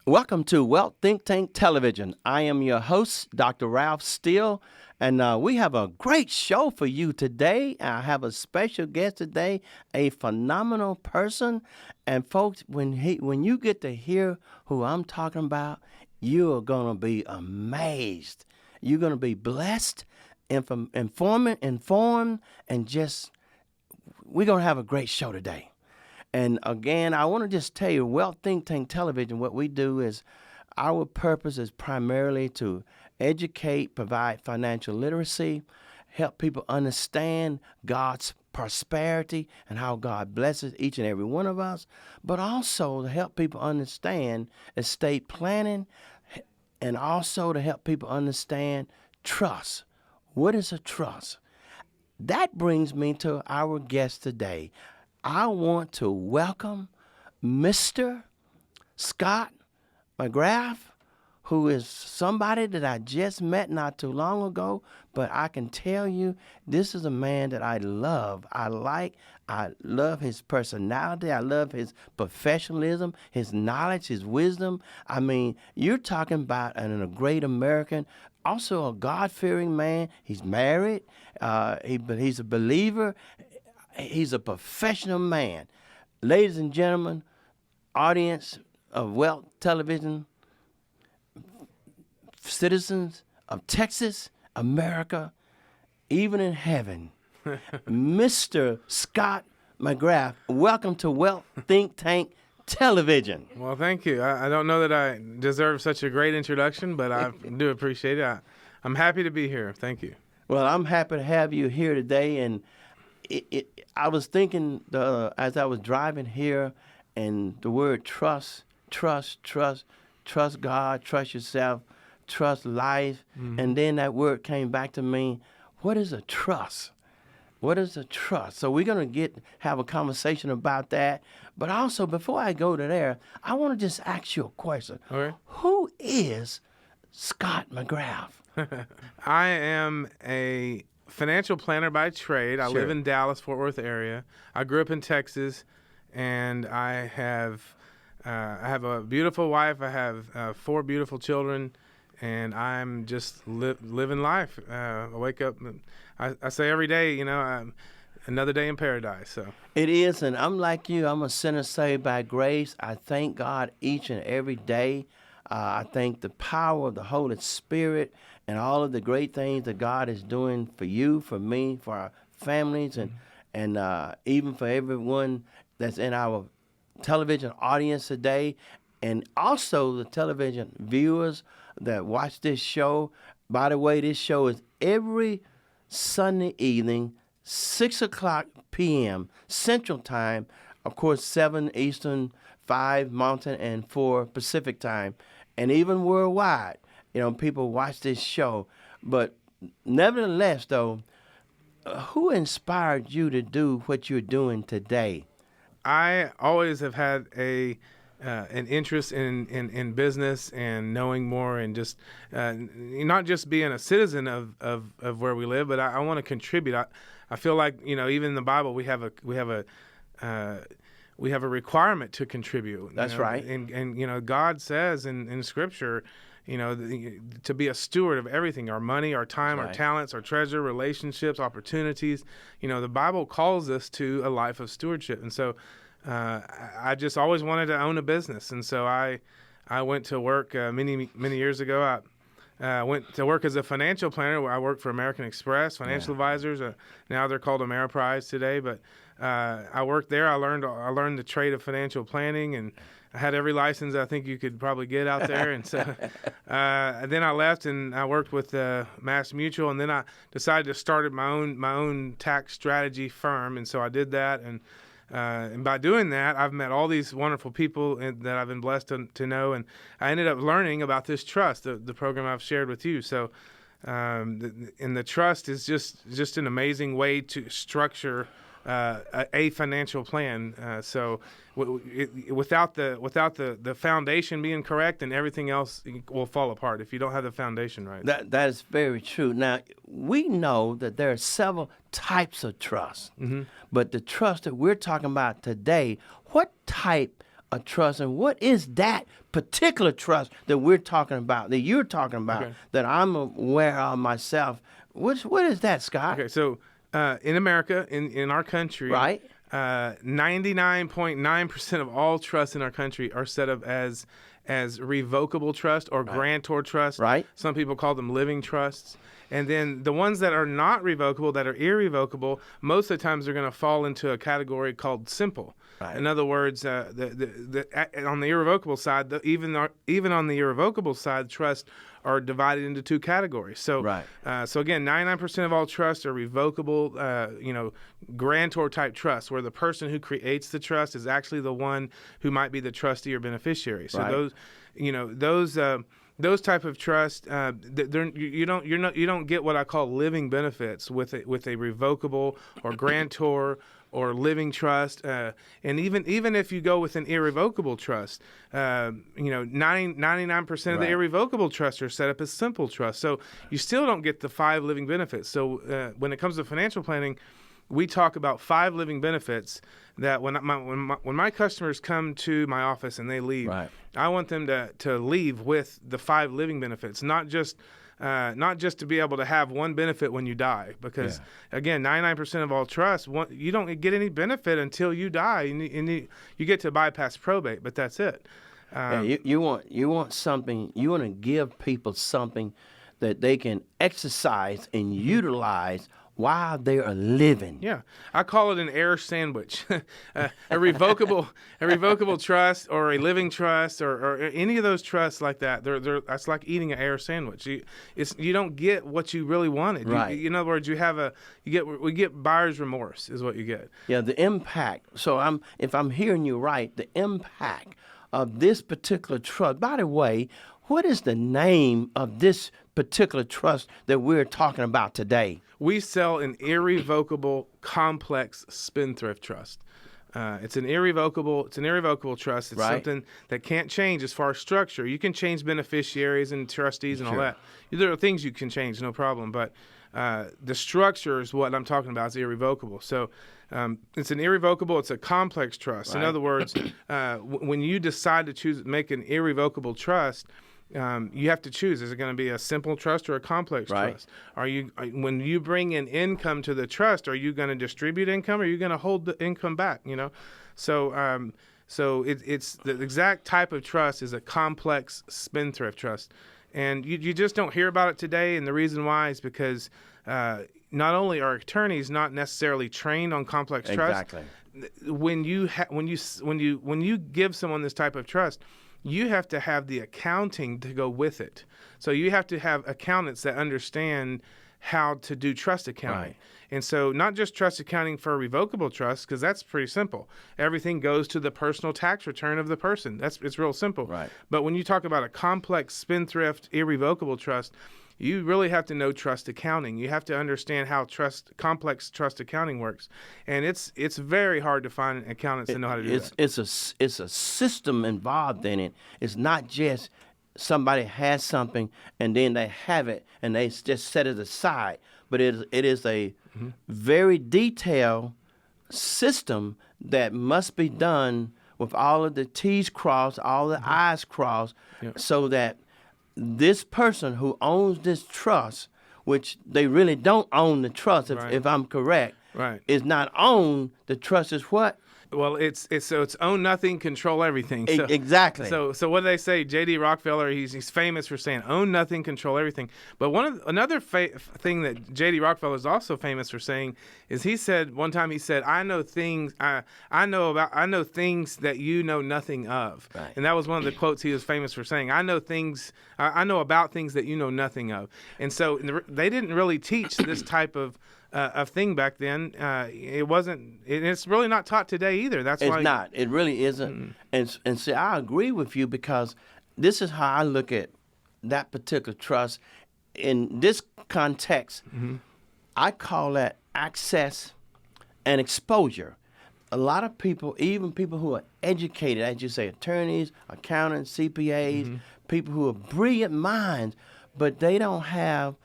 Welcome to Wealth Think Tank Television. I am your host, Dr. Ralph Steele, and we have a great show for you today. I have a special guest today, a phenomenal person. And folks, when you get to hear who I'm talking about, you are going to be amazed. You're going to be blessed, informed, and just, we're going to have a great show today. And again, I want to just tell you, Wealth Think Tank Television, what we do is our purpose is primarily to educate, provide financial literacy, help people understand God's prosperity and how God blesses each and every one of us, but also to help people understand estate planning and also to help people understand trust. What is a trust? That brings me to our guest today. I want to welcome Mr. Scott McGrath, who is somebody that I just met not too long ago, but I can tell you this is a man that I love. I love his personality. I love his professionalism, his knowledge, his wisdom. I mean, you're talking about a great American, also a God-fearing man. He's married, but he's a believer. He's a professional man. Ladies and gentlemen, audience of Wealth Television, citizens of Texas, America, even in heaven, Mr. Scott McGrath, welcome to Wealth Think Tank Television. Well, thank you. I don't know that I deserve such a great introduction, but I do appreciate it. I'm happy to be here. Thank you. Well, I'm happy to have you here today, and I was thinking as I was driving here, and the word trust God, trust yourself, trust life, and then that word came back to me. What is a trust? What is a trust? So we're gonna have a conversation about that. But also, before I go to there, I want to just ask you a question. Okay. Who is Scott McGrath? I am a financial planner by trade. I live in Dallas, Fort Worth area. I grew up in Texas, and I have a beautiful wife. I have 4 beautiful children, and I'm just living life. I wake up, I say every day, another day in paradise. So it is, and I'm like you. I'm a sinner saved by grace. I thank God each and every day. I thank the power of the Holy Spirit and all of the great things that God is doing for you, for me, for our families, and even for everyone that's in our television audience today, and also the television viewers that watch this show. By the way, this show is every Sunday evening, 6 o'clock p.m. Central Time, of course, 7 Eastern, 5 Mountain, and 4 Pacific Time, and even worldwide. People watch this show. But nevertheless, though, who inspired you to do what you're doing today? I always have had an interest in business and knowing more, and just not just being a citizen of where we live, but I want to contribute. I feel like even in the Bible we have a requirement to contribute. That's right. And God says in Scripture, to be a steward of everything, our money, our time, our talents, our treasure, relationships, opportunities. The Bible calls us to a life of stewardship. And so I just always wanted to own a business. And so I went to work many years ago. I went to work as a financial planner, where I worked for American Express Financial Advisors. Now they're called Ameriprise today. But I worked there. I learned the trade of financial planning, and I had every license I think you could probably get out there. And so then I left and I worked with Mass Mutual, and then I decided to start my own tax strategy firm. And so I did that, and by doing that, I've met all these wonderful people that I've been blessed to know, and I ended up learning about this trust, the program I've shared with you. So, and the trust is just an amazing way to structure a financial plan. So without the foundation being correct, then everything else will fall apart if you don't have the foundation right. That is very true. Now, we know that there are several types of trust, but the trust that we're talking about today, what type a trust, and what is that particular trust that we're talking about, that you're talking about, that I'm aware of myself? What is that, Scott? Okay, so in America, in our country, Right. 99.9% of all trusts in our country are set up as revocable trust or grantor trust. Right. Some people call them living trusts. And then the ones that are not revocable, that are irrevocable, most of the times they're going to fall into a category called simple. Right. In other words, on the irrevocable side, even on the irrevocable side, trusts are divided into two categories. So, so again, 99% of all trusts are revocable, grantor type trusts, where the person who creates the trust is actually the one who might be the trustee or beneficiary. So those type of trusts, you don't get what I call living benefits with a revocable or grantor or living trust, and even if you go with an irrevocable trust, 99% of the irrevocable trusts are set up as simple trusts. So you still don't get the 5 living benefits. So when it comes to financial planning, we talk about 5 living benefits that when my customers come to my office and they leave, I want them to leave with the 5 living benefits, not just to be able to have one benefit when you die, because again, 99% of all trusts, you don't get any benefit until you die, and you get to bypass probate, but that's it. You want something. You want to give people something that they can exercise and utilize while they are living. Yeah, I call it an air sandwich. a revocable trust or a living trust or any of those trusts like that. That's like eating an air sandwich. You don't get what you really wanted. Right. In other words, we get buyer's remorse is what you get. Yeah, the impact. So if I'm hearing you right, the impact of this particular trust. By the way, what is the name of this particular trust that we're talking about today? We sell an irrevocable complex spendthrift trust. It's an irrevocable trust. It's something that can't change as far as structure. You can change beneficiaries and trustees and all that. There are things you can change, no problem. But the structure is what I'm talking about. It's irrevocable. So it's an irrevocable. It's a complex trust. In other words, when you decide to make an irrevocable trust, you have to choose. Is it going to be a simple trust or a complex trust? When you bring in income to the trust, are you going to distribute income or are you going to hold the income back? So it's the exact type of trust is a complex spendthrift trust. And you just don't hear about it today. And the reason why is because not only are attorneys not necessarily trained on complex trust. Exactly. When you give someone this type of trust, you have to have the accounting to go with it. So you have to have accountants that understand how to do trust accounting. And so not just trust accounting for a revocable trust, because that's pretty simple. Everything goes to the personal tax return of the person. It's real simple. But when you talk about a complex spendthrift irrevocable trust, you really have to know trust accounting. You have to understand how complex trust accounting works, and it's very hard to find accountants that know how to do that. It's a system involved in it. It's not just somebody has something and then they have it and they just set it aside, but it is a very detailed system that must be done with all of the T's crossed, all the I's crossed, so that this person who owns this trust, which they really don't own the trust, if I'm correct, is not owned. The trust is what? Well, it's own nothing, control everything. So, exactly. So what do they say? J.D. Rockefeller, he's famous for saying own nothing, control everything. But another thing that J.D. Rockefeller is also famous for saying is one time he said, I know things that you know nothing of. And that was one of the quotes he was famous for saying. I know about things that you know nothing of. And so they didn't really teach this type of thing back then. It wasn't, and it's really not taught today either. That's why it's not. It really isn't. And see, I agree with you, because this is how I look at that particular trust in this context. I call that access and exposure. A lot of people, even people who are educated, as you say, attorneys, accountants, CPAs, people who are brilliant minds, but they don't have,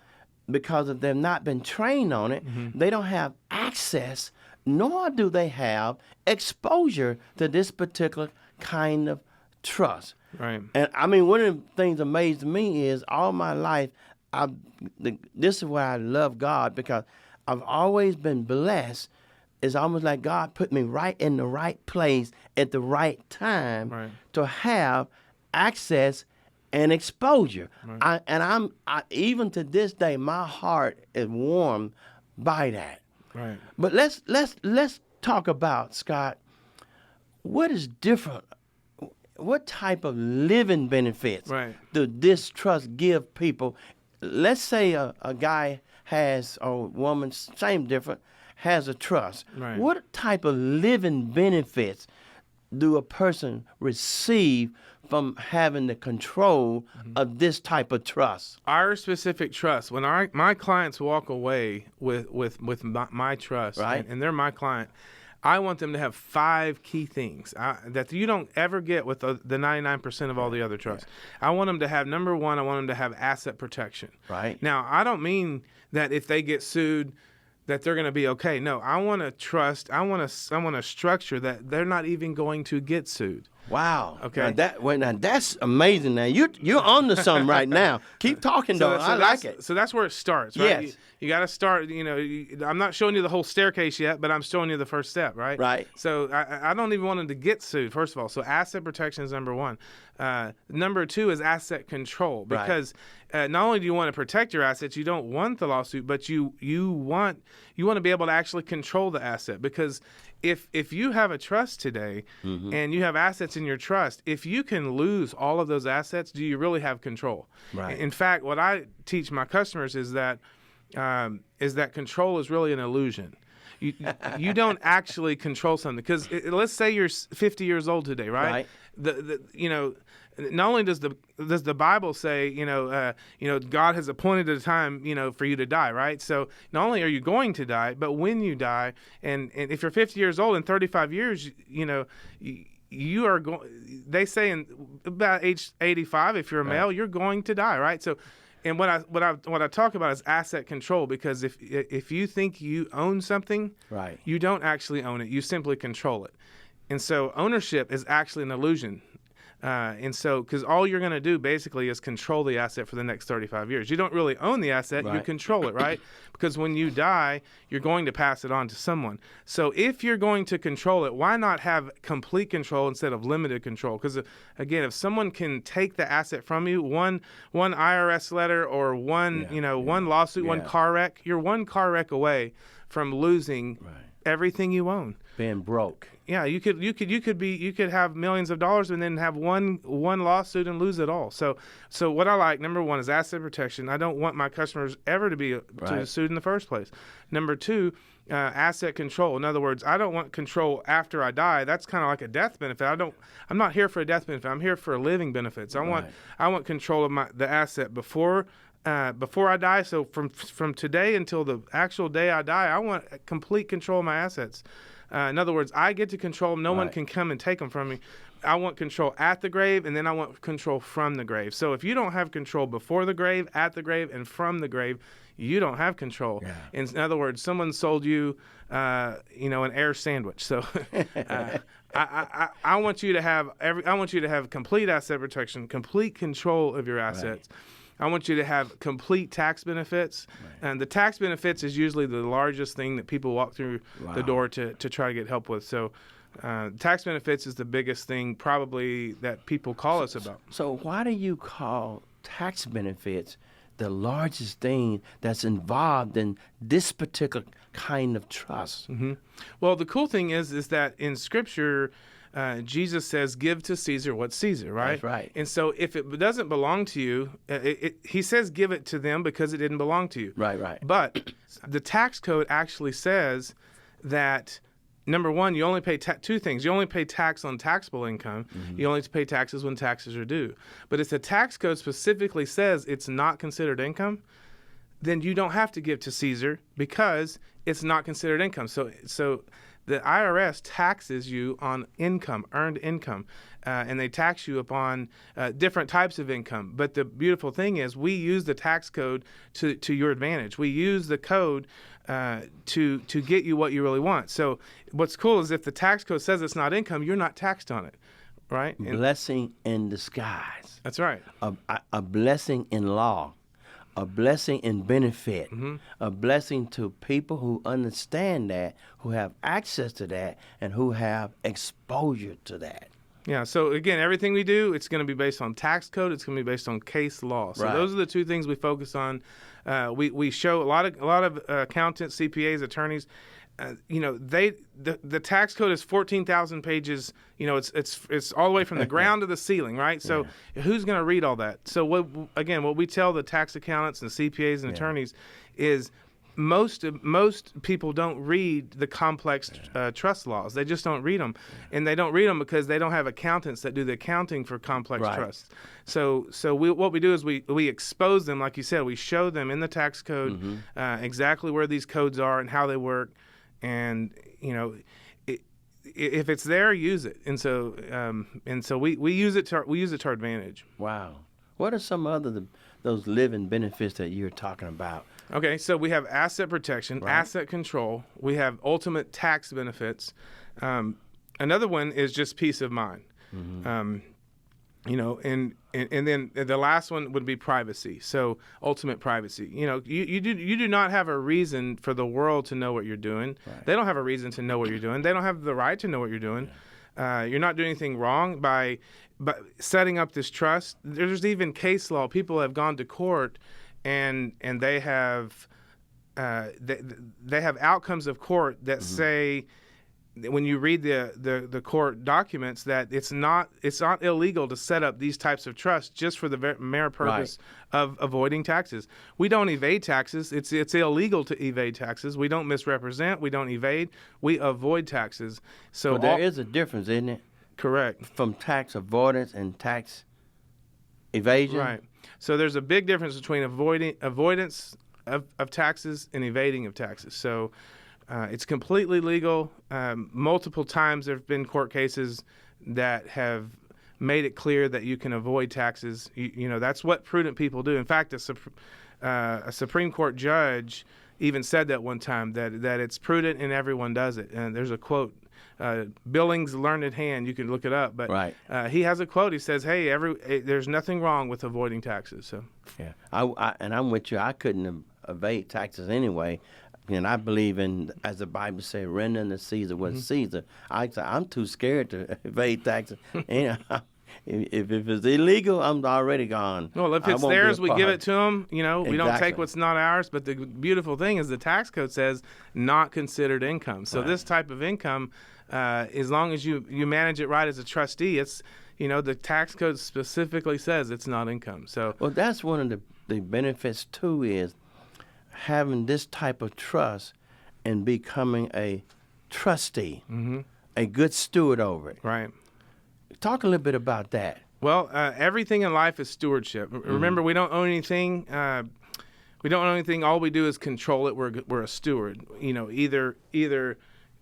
because of them not been trained on it, they don't have access, nor do they have exposure to this particular kind of trust. Right. And I mean, one of the things that amazed me is all my life, this is why I love God, because I've always been blessed. It's almost like God put me right in the right place at the right time to have access and exposure. Even to this day, my heart is warmed by that. Right. But let's talk about, Scott, what is different. What type of living benefits do this trust give people? Let's say a guy has, or a woman, same different, has a trust. Right. What type of living benefits do a person receive from having the control of this type of trust? Our specific trust, when my clients walk away with my trust, and they're my client, I want them to have 5 key things that you don't ever get with the 99% of all the other trusts. I want them to have, number one, I want them to have asset protection. Right. Now, I don't mean that if they get sued that they're going to be okay. No, I want to trust, I want to structure that they're not even going to get sued. Wow. Okay. Now that's amazing. Now you're on to something right now. Keep talking, though. I like it. So that's where it starts, right? Yes. You got to start. I'm not showing you the whole staircase yet, but I'm showing you the first step, right? Right. So I don't even want them to get sued. First of all, so asset protection is number one. Number two is asset control, because not only do you want to protect your assets, you don't want the lawsuit, but you want to be able to actually control the asset, because if you have a trust today and you have assets in your trust, if you can lose all of those assets, do you really have control? Right. In fact, what I teach my customers is that control is really an illusion. You don't actually control something, because let's say you're 50 years old today, right? Not only does the Bible say, God has appointed a time, for you to die, right? So not only are you going to die, but when you die, and if you're 50 years old in 35 years, you are going. They say in about age 85, if you're a male, you're going to die, right? So, and what I talk about is asset control, because if you think you own something, you don't actually own it. You simply control it. And so ownership is actually an illusion. And so, because all you're going to do basically is control the asset for the next 35 years. You don't really own the asset, you control it, right? Because when you die, you're going to pass it on to someone. So if you're going to control it, why not have complete control instead of limited control? Because again, if someone can take the asset from you, one IRS letter or one lawsuit, one car wreck, you're one car wreck away from losing everything you own. Being broke. Yeah, you could have millions of dollars and then have one lawsuit and lose it all. So what I like, number one, is asset protection. I don't want my customers ever to be sued in the first place. Number two, asset control. In other words, I don't want control after I die. That's kind of like a death benefit. I'm not here for a death benefit. I'm here for a living benefit. So I want control of the asset before I die. So from today until the actual day I die, I want complete control of my assets. In other words, I get to control them. No one can come and take them from me. I want control at the grave, and then I want control from the grave. So if you don't have control before the grave, at the grave, and from the grave, you don't have control. Yeah. In other words, someone sold you, an air sandwich. So I want you to have complete asset protection, complete control of your assets. Right. I want you to have complete tax benefits. Right. And the tax benefits is usually the largest thing that people walk through the door to try to get help with. So tax benefits is the biggest thing probably that people call us about. So why do you call tax benefits the largest thing that's involved in this particular kind of trust? Mm-hmm. Well, the cool thing is that in Scripture, Jesus says, give to Caesar what's Caesar, right? That's right. And so if it doesn't belong to you, he says give it to them because it didn't belong to you. Right. But the tax code actually says that, number one, you only pay two things. You only pay tax on taxable income. Mm-hmm. You only pay taxes when taxes are due. But if the tax code specifically says it's not considered income, then you don't have to give to Caesar because it's not considered income. So the IRS taxes you on income, earned income, and they tax you upon different types of income. But the beautiful thing is we use the tax code to your advantage. We use the code to get you what you really want. So what's cool is if the tax code says it's not income, you're not taxed on it. right? Blessing in disguise. That's right. A blessing in law. A blessing in benefit. A blessing to people who understand that, who have access to that, and who have exposure to that. Yeah. So again, everything we do, it's going to be based on tax code. It's going to be based on case law. So Right. those are the two things we focus on. We show a lot of accountants, CPAs, attorneys. The tax code is 14,000 pages. It's all the way from the ground to the ceiling, right? So who's going to read all that? So what we tell the tax accountants and CPAs and attorneys is most people don't read the complex trust laws. They just don't read them, and they don't read them because they don't have accountants that do the accounting for complex trusts. So what we do is we expose them, like you said. We show them in the tax code exactly where these codes are and how they work, and if it's there, use it. And so we use it to our advantage. Wow. What are some other those living benefits that you're talking about? Okay, so we have asset protection, asset control. We have ultimate tax benefits. Another one is just peace of mind. And then the last one would be privacy. So ultimate privacy. You do not have a reason for the world to know what you're doing. Right. They don't have a reason to know what you're doing. They don't have the right to know what you're doing. You're not doing anything wrong by setting up this trust. There's even case law. People have gone to court and they have they have outcomes of court that say, when you read the court documents, that it's not illegal to set up these types of trusts just for the mere purpose of avoiding taxes. We don't evade taxes. It's illegal to evade taxes. We don't misrepresent. We don't evade. We avoid taxes. So but there is a difference, isn't it? Correct. From tax avoidance and tax evasion. Right. So there's a big difference between avoidance of taxes and evading of taxes. So it's completely legal. Multiple times there have been court cases that have made it clear that you can avoid taxes. That's what prudent people do. In fact, a Supreme Court judge even said that one time, that it's prudent and everyone does it. And there's a quote, Billings' learned hand. You can look it up, but he has a quote. He says, "Hey, there's nothing wrong with avoiding taxes." So yeah, and I'm with you. I couldn't evade taxes anyway. And I believe in, as the Bible says, render unto Caesar what's Caesar. I'm too scared to evade taxes. If it's illegal, I'm already gone. Well, if it's theirs, we give it to them. We don't take what's not ours. But the beautiful thing is the tax code says not considered income. So this type of income, as long as you manage it right as a trustee, it's the tax code specifically says it's not income. So that's one of the benefits too, is having this type of trust and becoming a trustee, a good steward over it. Right. Talk a little bit about that. Well, everything in life is stewardship. Remember, we don't own anything. We don't own anything. All we do is control it. We're a steward. Either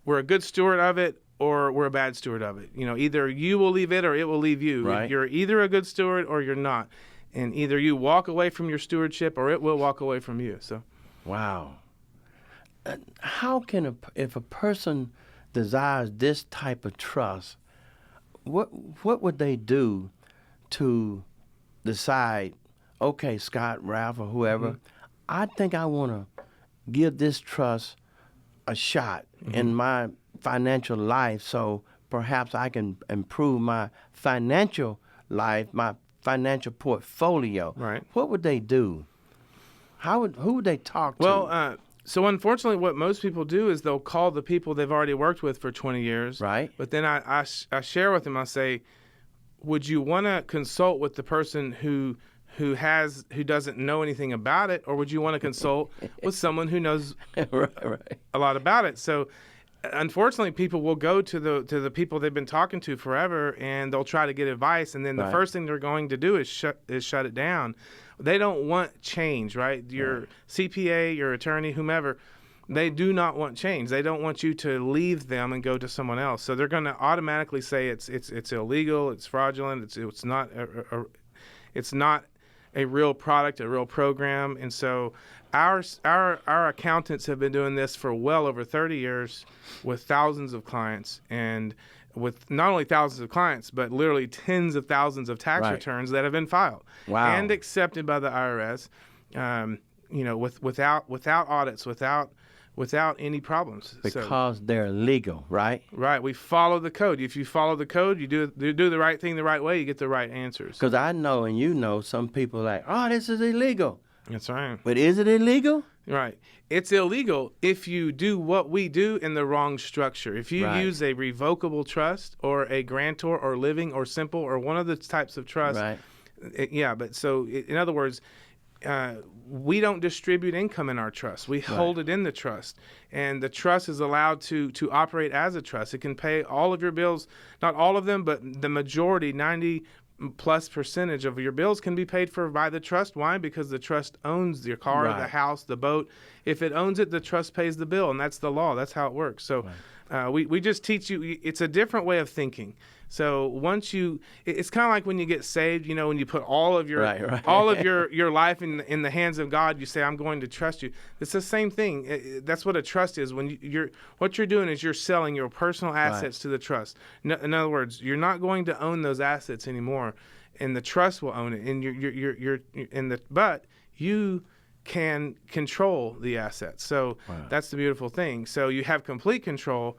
we're a good steward of it, or we're a bad steward of it. Either you will leave it or it will leave you. Right. You're either a good steward or you're not. And either you walk away from your stewardship or it will walk away from you. So, wow. How can if a person desires this type of trust, what would they do to decide, okay, Scott, Ralph, or whoever, I think I want to give this trust a shot in my financial life, so perhaps I can improve my financial life, my financial portfolio. Right. What would they do? Who would they talk to? Well, so unfortunately, what most people do is they'll call the people they've already worked with for 20 years. Right. But then I share with them, I say, would you want to consult with the person who doesn't know anything about it, or would you want to consult with someone who knows a lot about it? So unfortunately, people will go to the people they've been talking to forever, and they'll try to get advice, and then the first thing they're going to do is shut it down. They don't want change, right? Your CPA, your attorney, whomever, they do not want change. They don't want you to leave them and go to someone else. So they're going to automatically say it's illegal, it's fraudulent, it's not a real product, a real program. And so our accountants have been doing this for well over 30 years with thousands of clients, and with not only thousands of clients, but literally tens of thousands of tax returns that have been filed and accepted by the IRS. Without audits, without any problems. Because they're legal, right? Right. We follow the code. If you follow the code, you do the right thing the right way, you get the right answers. Because I know, and you know, some people are like, oh, this is illegal. That's right. But is it illegal? Right. It's illegal if you do what we do in the wrong structure. If you use a revocable trust or a grantor or living or simple or one of the types of trust. Right. In other words, we don't distribute income in our trust. We hold it in the trust. And the trust is allowed to operate as a trust. It can pay all of your bills, not all of them, but the majority, 90+% of your bills can be paid for by the trust. Why? Because the trust owns your car, the house, the boat. If it owns it, the trust pays the bill, and that's the law. That's how it works. So we just teach you, it's a different way of thinking. So it's kind of like when you get saved, when you put all of your all of your life in the hands of God, you say, I'm going to trust you. It's the same thing. That's what a trust is. When what you're doing is you're selling your personal assets to the trust. In other words, you're not going to own those assets anymore, and the trust will own it. And but you can control the assets. So that's the beautiful thing. So you have complete control.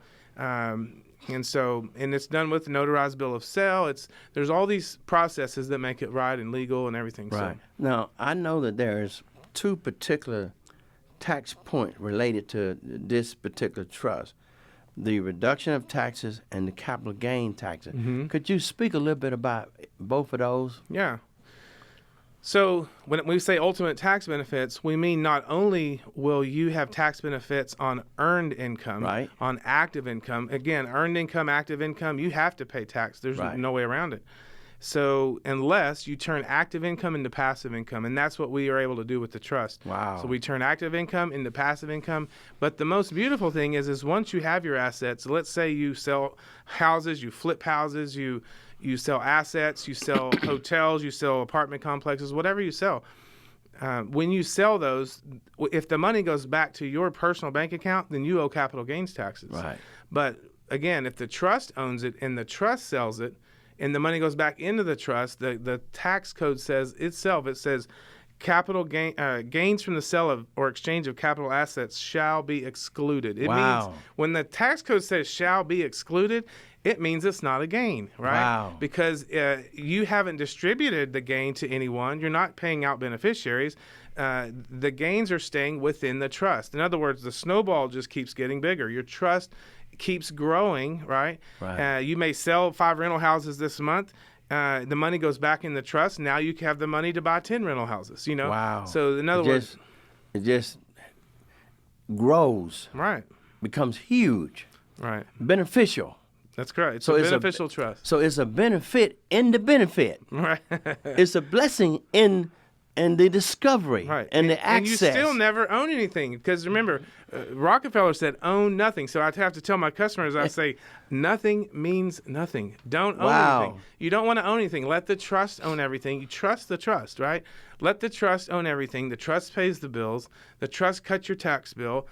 And it's done with the notarized bill of sale. There's all these processes that make it right and legal and everything. Right. So. Now, I know that there's two particular tax points related to this particular trust: the reduction of taxes and the capital gain taxes. Mm-hmm. Could you speak a little bit about both of those? Yeah. So when we say ultimate tax benefits, we mean not only will you have tax benefits on earned income, on active income. Again, earned income, active income, you have to pay tax. There's no way around it. So unless you turn active income into passive income, and that's what we are able to do with the trust. Wow. So we turn active income into passive income. But the most beautiful thing is once you have your assets, let's say you sell houses, you flip houses, you sell assets, you sell hotels, you sell apartment complexes, whatever you sell. When you sell those, if the money goes back to your personal bank account, then you owe capital gains taxes. Right. But again, if the trust owns it and the trust sells it and the money goes back into the trust, the tax code says capital gains from the sale of or exchange of capital assets shall be excluded. It means when the tax code says shall be excluded, it means it's not a gain, right? Wow. Because you haven't distributed the gain to anyone. You're not paying out beneficiaries. The gains are staying within the trust. In other words, the snowball just keeps getting bigger. Your trust keeps growing, right? You may sell 5 rental houses this month. The money goes back in the trust. Now you have the money to buy 10 rental houses, Wow. So in other words, it just grows. Right. Becomes huge. Right. Beneficial. That's correct. It's a beneficial trust. So it's a benefit in the benefit. Right. It's a blessing in the discovery and the access. And you still never own anything because remember, Rockefeller said own nothing. So I have to tell my customers, I say nothing means nothing. Don't own anything. You don't want to own anything. Let the trust own everything. You trust the trust, right? Let the trust own everything. The trust pays the bills. The trust cuts your tax bill.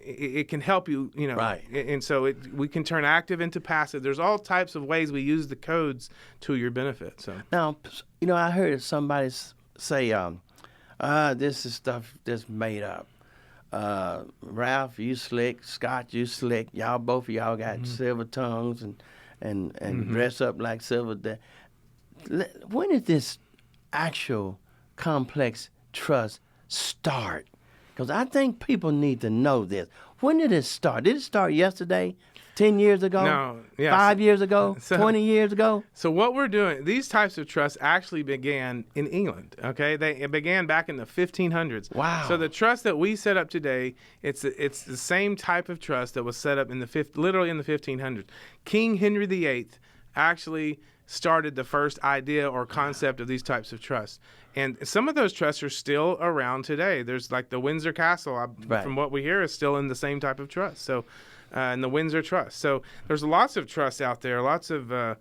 It can help you, Right. And so we can turn active into passive. There's all types of ways we use the codes to your benefit. So now, I heard somebody say, this is stuff that's made up. Ralph, you slick. Scott, you slick. Both of y'all got silver tongues and dress up like silver. When did this actual complex trust start? Because I think people need to know this. When did it start? Did it start yesterday, 10 years ago? No. Yeah. 5 years ago? 20 years ago? So what we're doing, these types of trusts actually began in England, okay? It began back in the 1500s. Wow. So the trust that we set up today, it's the same type of trust that was set up literally in the 1500s. King Henry VIII actually started the first idea or concept of these types of trusts. And some of those trusts are still around today. There's like the Windsor Castle, from what we hear, is still in the same type of trust. So, and the Windsor Trust. So there's lots of trusts out there, lots of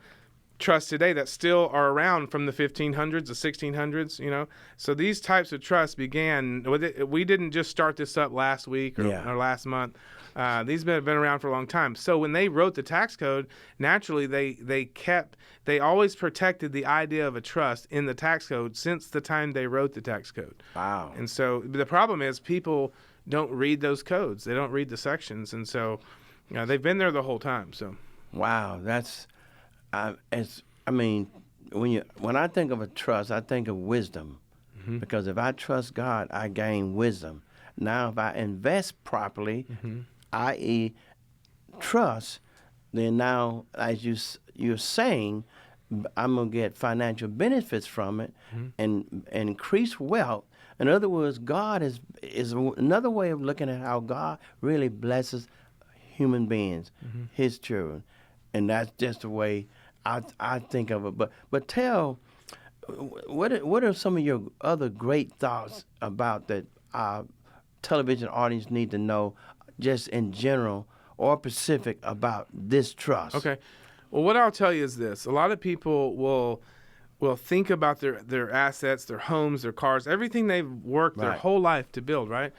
trusts today that still are around from the 1500s, the 1600s, So these types of trusts began with it. We didn't just start this up last week or last month. These have been around for a long time. So when they wrote the tax code, naturally they always protected the idea of a trust in the tax code since the time they wrote the tax code. Wow. And so the problem is people don't read those codes. They don't read the sections. And so they've been there the whole time. So. Wow, that's when I think of a trust, I think of wisdom, because if I trust God, I gain wisdom. Now, if I invest properly, i.e., trust, then now, as you're saying, I'm gonna get financial benefits from it and increase wealth. In other words, God is another way of looking at how God really blesses human beings, His children. And that's just the way I think of it. But tell, what are some of your other great thoughts about that our television audience need to know, just in general or specific, about this trust? Okay. Well, what I'll tell you is this: a lot of people will think about their assets, their homes, their cars, everything they've worked their whole life to build, right?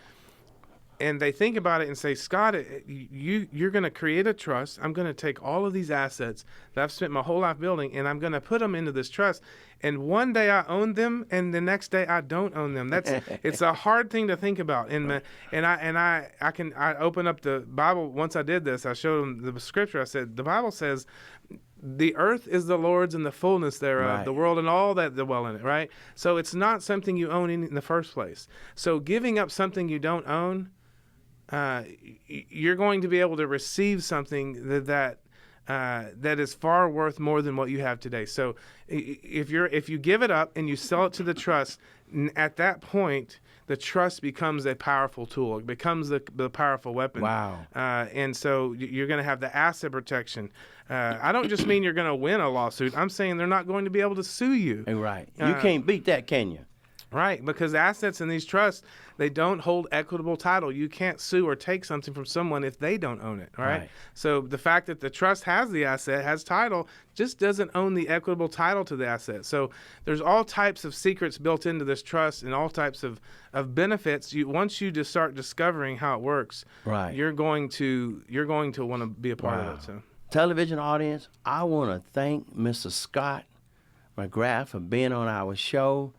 And they think about it and say, Scott, you're going to create a trust. I'm going to take all of these assets that I've spent my whole life building, and I'm going to put them into this trust. And one day I own them, and the next day I don't own them. It's a hard thing to think about. And I open up the Bible. Once I did this, I showed them the scripture. I said, the Bible says, the earth is the Lord's and the fullness thereof, the world and all that dwell in it, right? So it's not something you own in the first place. So giving up something you don't own, you're going to be able to receive something that is far worth more than what you have today. So if you give it up and you sell it to the trust, at that point, the trust becomes a powerful tool. It becomes the powerful weapon. Wow. And so you're going to have the asset protection. I don't just mean you're going to win a lawsuit. I'm saying they're not going to be able to sue you. Right. You can't beat that, can you? Right, because assets in these trusts, they don't hold equitable title. You can't sue or take something from someone if they don't own it, right? So the fact that the trust has the asset, has title, just doesn't own the equitable title to the asset. So there's all types of secrets built into this trust and all types of benefits. Once you just start discovering how it works, you're going to want to be a part of it. So. Television audience, I want to thank Mr. Scott McGrath for being on our show.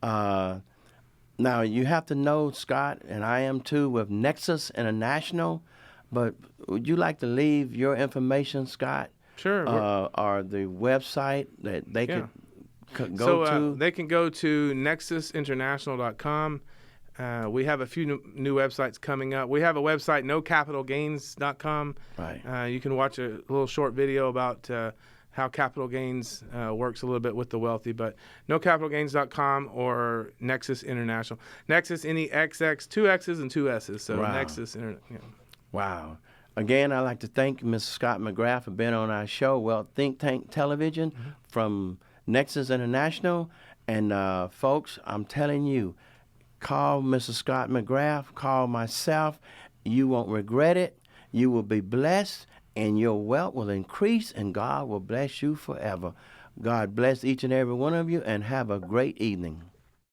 Now, you have to know, Scott, and I am too, with Nexxuss International, but would you like to leave your information, Scott? Sure. Or the website that they could go to? They can go to nexxussinternational.com. We have a few new websites coming up. We have a website, nocapitalgains.com. Right. You can watch a little short video about how capital gains works a little bit with the wealthy, but nocapitalgains.com or Nexxuss International. Nexxuss, N-E-X-X, 2 X's and 2 S's, so Nexxuss International. Wow. Again, I'd like to thank Mr. Scott McGrath for being on our show, Well, Think Tank Television from Nexxuss International. And folks, I'm telling you, call Mr. Scott McGrath, call myself. You won't regret it. You will be blessed. And your wealth will increase, and God will bless you forever. God bless each and every one of you, and have a great evening.